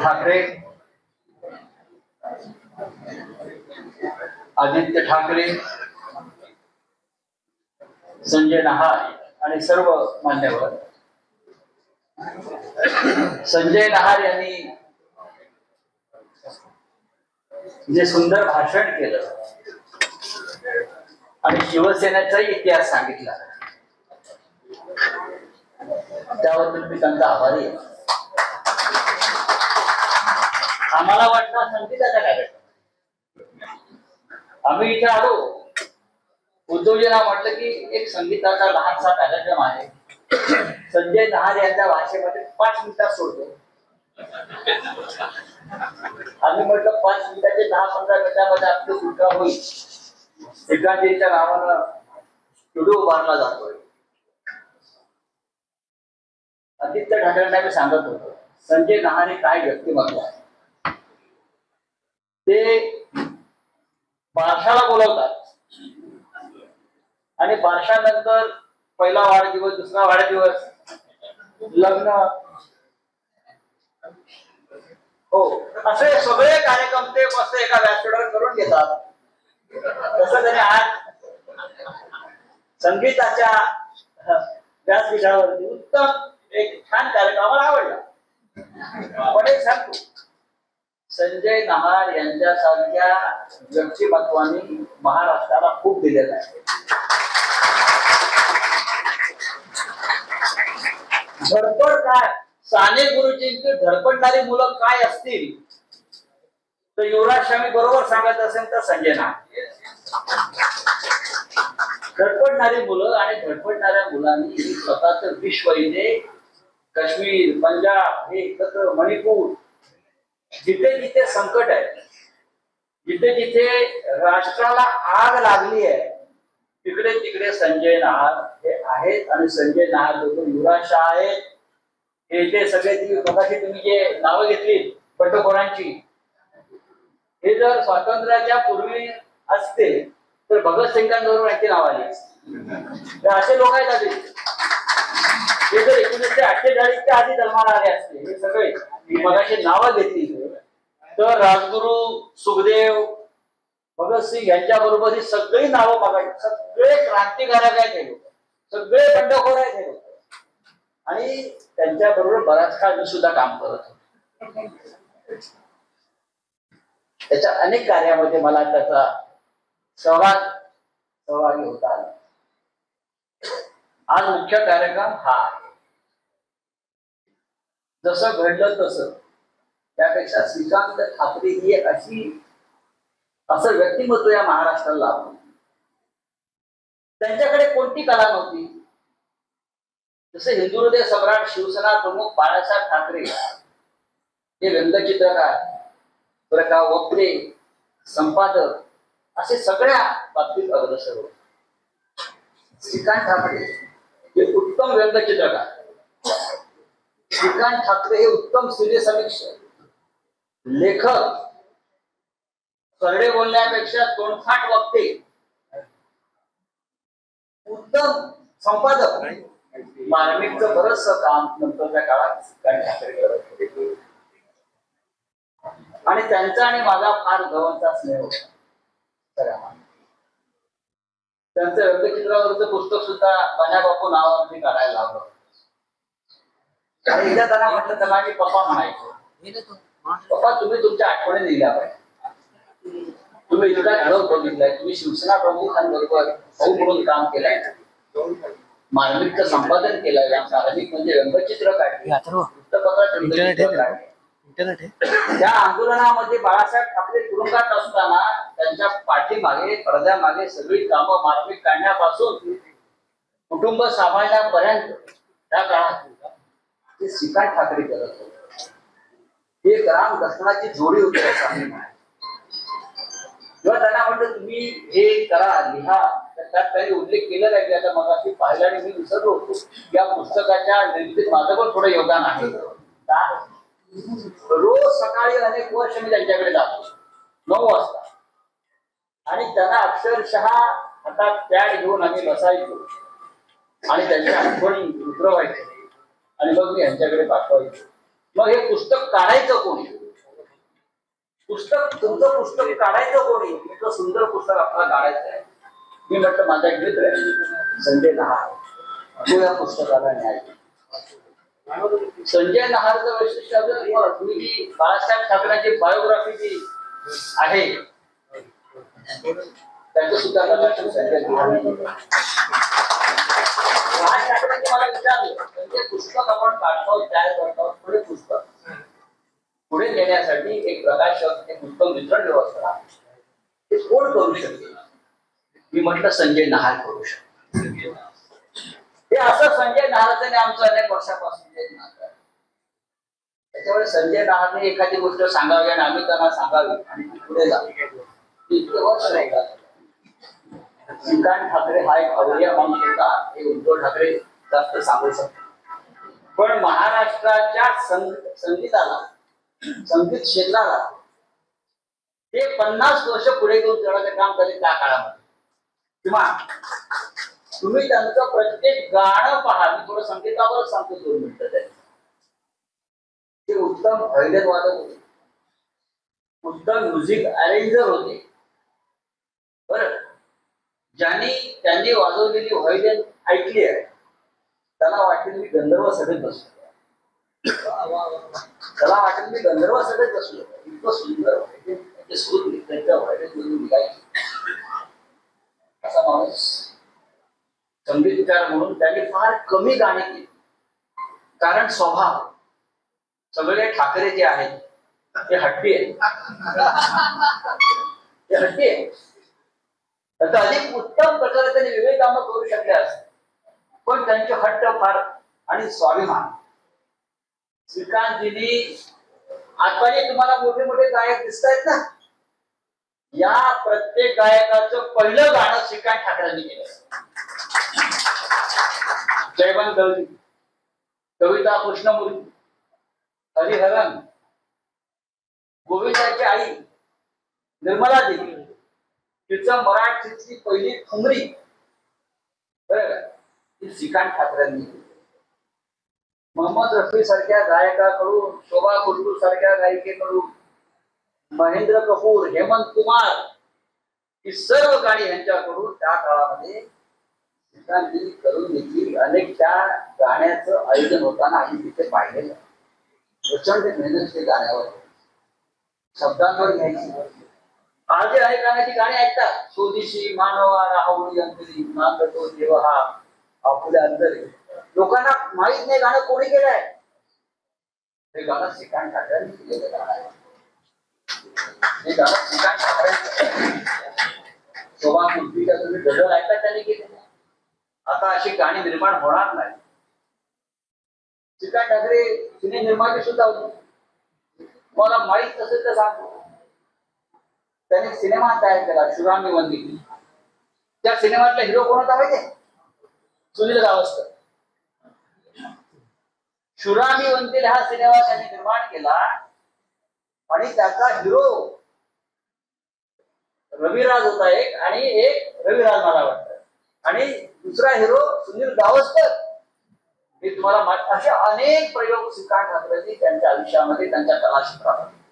ठाकरे, आदित्य ठाकरे, संजय नहार आणि सर्व मान्यवर. संजय नहार यांनी जे सुंदर भाषण केलं आणि शिवसेनेचाही इतिहास सांगितला, त्याबद्दल मी त्यांचा आभारी आहे. आम्हाला वाटतं संगीताचा कार्यक्रम, आम्ही इथे आलो, उद्धवजींना म्हटलं की एक संगीताचा लहानसा कार्यक्रम आहे, संजय नहार यांच्या भाषेमध्ये 5 मिनिटात सोडतो. आम्ही म्हटलं 5 मिनिटाचे 10-15 मिनिटांमध्ये आपली सुटका होईल. एकांजीच्या नावानं स्टुडिओ उभारला जातोय. आदित्य ठाकरेंना मी सांगत होतो, संजय नहार हे काय व्यक्तिमत्व आहे. ते बारशाला बोलवतात आणि बारशानंतर पहिला वाढदिवस, दुसरा वाढदिवस, लग्न, हो, असे सगळे कार्यक्रम ते मस्त एका व्यासपीठावर करून घेतात. तसं त्याने आज संगीताच्या व्यासपीठावरती उत्तम एक छान कार्यक्रम आम्हाला आवडला. पण एक सांगतो, संजय नहार यांच्यासारख्या व्यक्तिमत्वाने महाराष्ट्राला खूप दिलेलं आहे. धडपड काय, साने गुरुजींची धडपडणारी मुलं काय असतील तर युवराज स्वामी बरोबर सांगत असेल तर संजय नहार. धडपडणारी मुलं आणि धडपडणाऱ्या मुलांनी स्वतःच विश्व इथे काश्मीर, पंजाब, हे एकत्र मणिपूर, जिथे जिथे संकट आहे, जिथे जिथे राष्ट्राला आग लागली आहे, तिकडे तिकडे संजय नहार हे आहेत. आणि संजय नहार जो युवराज शाह आहेत, हे जे सगळे तुम्ही जे नावं घेतली बंडखोरांची, हे जर स्वातंत्र्याच्या पूर्वी असते तर भगतसिंगांबरोबर यांची नाव आली. असे लोक आहेत आधी, हे जर 1948च्या आधी जन्माला आले असते, हे सगळे मगाशी नावं घेतली तर राजगुरू, सुखदेव, भगतसिंग यांच्या बरोबर ही सगळी नावं बघायची. सगळे क्रांतिकारक आहेत हे लोक, सगळे बंडखोर आहेत हे लोक. आणि त्यांच्या बरोबर बराच काळ मी सुद्धा काम करत होतो. त्याच्या अनेक कार्यामध्ये मला त्याचा सहभागी होता आला. आज मुख्य कार्यक्रम हा आहे. जसं घडलं तसं, त्यापेक्षा श्रीकांत ठाकरे ही एक असं व्यक्तिमत्व या महाराष्ट्राला लाभलं. त्यांच्याकडे कोणती कला नव्हती. जसे हिंदुहृदय सम्राट, शिवसेना प्रमुख बाळासाहेब ठाकरे हे व्यंगचित्रकार, वक्ते, संपादक असे सगळ्या बाबतीत अग्रेसर होते. श्रीकांत ठाकरे हे उत्तम व्यंगचित्रकार, श्रीकांत ठाकरे हे उत्तम सूर्यसमीक्षक, लेखक, सरळे बोलण्यापेक्षा तोंडफाट वक्ते, उत्तम संपादक. मार्मिकचं बरचसं काम नंतरच्या काळात श्रीकांत ठाकरे करत होते. आणि त्यांचा आणि माझा फार जवळचा स्नेह होता. त्यांचं व्यंगचित्रावरचं पुस्तक सुद्धा बन्याबापू नावावरती काढायला लावलं. आणि एकदा त्यांना म्हटलं, त्यांना मी पप्पा म्हणायचो, पप्पा तुम्ही तुमच्या आठवणी लिहिल्या पाहिजे. तुम्ही इतका घडव बघितलाय, तुम्ही शिवसेना प्रमुखांबरोबर भाऊ म्हणून काम केलंय, मार्मिकचं संपादन केलंय, मार्मिक म्हणजे व्यंगचित्र काढली, वृत्तपत्रात त्या आंदोलनामध्ये बाळासाहेब ठाकरे तुरुंगात असताना त्यांच्या पाठीमागे, पडद्यामागे सगळी कामं मार्मिक काढण्यापासून कुटुंब सांभाळण्यापर्यंत त्या काळात ते श्रीकांत ठाकरे करत होते. हे ग्राम दर्शनाची जोडी होती असं आम्ही म्हणतो. जेव्हा त्यांना म्हटलं तुम्ही हे करा, लिहा, त्यात काही उल्लेख केला नाही की आता मगाशी पाहिला आणि मी विसरलो होतो, या पुस्तकाच्या निर्मितीत माझं पण थोडं योगदान आहे. रोज सकाळी अनेक वर्ष मी त्यांच्याकडे जातो 9 वाजता, आणि त्यांना अक्षरशः हातात पॅड घेऊन आम्ही बसायचो आणि त्यांच्या आठवणी उतरवायचे आणि मग मी यांच्याकडे पाठवायचो. मग हे पुस्तक काढायचं कोणी, पुस्तक, तुमचं पुस्तक काढायचं कोणी, इतकं सुंदर पुस्तक आपल्याला काढायचं आहे. मी म्हटलं माझा एक मित्र आहे संजय नहार, तो या पुस्तकाला न्याय. संजय नहारचं वैशिष्ट्य तुम्ही बाळासाहेब ठाकरेंची बायोग्राफी जी आहे त्याचं सुद्धा कलेक्शन संजय नहार. राज ठाकरेंनी मला विचारलं म्हणजे पुस्तक आपण काढतो तयार करतो, पुढे पुस्तक पुढे नेण्यासाठी एक प्रकाशक, एक उत्तम वितरण व्यवस्था ते कोण करू शकते. मी म्हटलं संजय नहार करू शकतो. हे असं संजय नहारचं आणि आमचं अनेक वर्षापासून नातं. त्याच्यामुळे संजय नहारने एखादी गोष्ट सांगावी आणि आम्ही त्यांना सांगावी आणि पुढे जाऊ, इतके वर्ष नाही का. श्रीकांत ठाकरे हा एक अवलिया माणूस होता, हे उद्धव ठाकरे जास्त सांगू शकतो. पण महाराष्ट्राच्या संगीताला, संगीत क्षेत्राला ते 50 वर्ष पुढे घेऊन जाण्याचं काम झाले त्या काळामध्ये. किंवा तुम्ही त्यांचं प्रत्येक गाणं पहा. मी थोडं संगीतावरच सांगतो 2 मिनिटं. ते उत्तम व्हायोलिन वादक होते, उत्तम म्युझिक अरेंजर होते. बरं, त्यांनी वाजवलेली व्हायोलिन ऐकली आहे त्याला वाटेल मी गंधर्व सभेत बसलो. त्याला वाटेल मी गंधर्व सभेत बसलो. इतकं सुंदर त्याचे सूर त्यांच्या व्हायोलिन निघायचे. असा माणूस संगीतकार म्हणून त्यांनी फार कमी गाणी केली. कारण स्वभाव सगळे ठाकरे जे आहेत ते हट्टी आहेत. ते हट्टी आहेत. त्याचा अधिक उत्तम प्रकारे त्यांनी वेगळी कामं करू शकले असते, पण त्यांचे हट्ट फार आणि स्वाभिमान. श्रीकांतजींनी आताही तुम्हाला मोठे मोठे गायक दिसत आहेत ना, या प्रत्येक गायकाचं पहिलं गाणं श्रीकांत ठाकरेंनी केलं. जयवंत दळवी, कविता कृष्णमूर्ती, हरिहरन, गोविंदाची आई निर्मला देवी, तिचं मराठीतली पहिली ठुमरी ती श्रीकांत ठाकरेंनी. मोहम्मद रफी सारख्या गायकाकडून, शोभा कुलकर्णी सारख्या गायिकेकडून, महेंद्र कपूर, हेमंत कुमार ही सर्व गाणी यांच्याकडून त्या काळामध्ये श्रीकांतजींनी करून घेतली. अनेक त्या गाण्याचं आयोजन होताना आम्ही तिथे पाहिलेलं. प्रचंड मेहनत ते गाण्यावर, शब्दांवर घ्यायची. आज अनेक गाण्याची गाणी ऐकतात. स्वदेशी मानवा राहुली अंतरी नांदतो देव हा आपल्या अंतरी. लोकांना माहित नाही गाणं कोणी केलंय. हे गाणं श्रीकांत ठाकरेंनी केलेलं गाणं आहे. हे गाणं श्रीकांत ठाकरेंनी, शोभा कुलकर्णीच्या तुम्ही गझल ऐकता त्यांनी केले. आता अशी गाणी निर्माण होणार नाही. श्रीकांत ठाकरे सिने निर्माते सुद्धा होते. मला माहित नसेल तर सांगतो. त्यांनी सिनेमा तयार केला शुरामी वंदिनी. त्या सिनेमातला हिरो कोण होता माहितीये? सुनील गावस्कर. शुरामी वंदिनी हा सिनेमा त्यांनी निर्माण केला आणि त्याचा हिरो रविराज होता एक, आणि एक रविराज मला वाटतं, आणि दुसरा हिरो सुनील गावस्कर. हे तुम्हाला असे अनेक प्रयोग श्रीकांत ठाकरेंनी त्यांच्या आयुष्यामध्ये, त्यांच्या कला क्षेत्रामध्ये